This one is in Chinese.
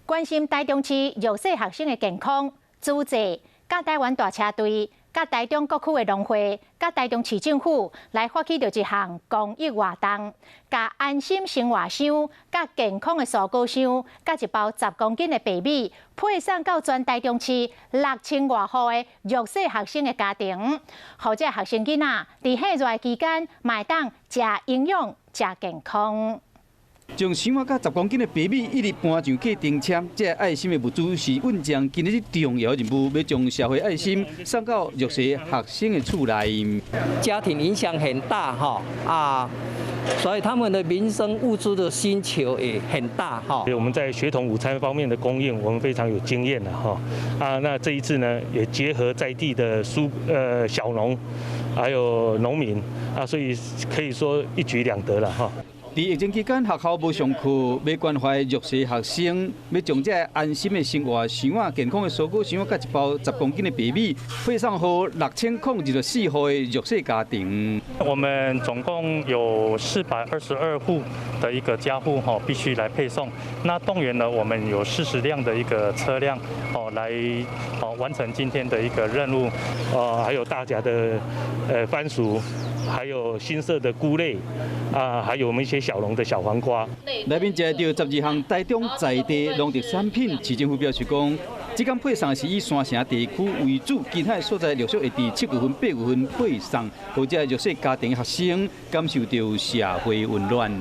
关心台中市弱势学生的健康，组织甲台湾大车队、甲台中各区的农会、甲台中市政府来发起着一项公益活动，甲安心生活箱、甲健康的蔬果箱、甲一包10公斤的白米，配送到全台中市6000外户的弱势学生的家庭，或者学生囡仔伫夏热期间，会当食营养、食健康。 将箱仔甲10公斤的白米一直搬上客丁车，这爱心的物资是运将今日重要任务，要将社会爱心送到弱势学生的厝内。家庭影响很大所以他们的民生物资的需求也很大我们在学童午餐方面的供应，我们非常有经验了那这一次呢，也结合在地的小农，还有农民所以可以说一举两得了在疫情期间，学校无上课，要关怀弱势学生，要将这安心的生活箱仔、健康的蔬果箱仔，甲一包10公斤的白米，配送给6024户的弱势家庭。我们总共有422户的一个家户必须来配送。那动员了我们有40辆的一个车辆来完成今天的一个任务。还有大甲的番薯。 还有新色的菇类还有我们一些小农的小黄瓜。内面食到12项台中在地农特产品，市政府表示讲，这间配送是以山城地区为主，其他所在陆续会伫7月份、8月份配送，或者弱势家庭学生感受到社会温暖。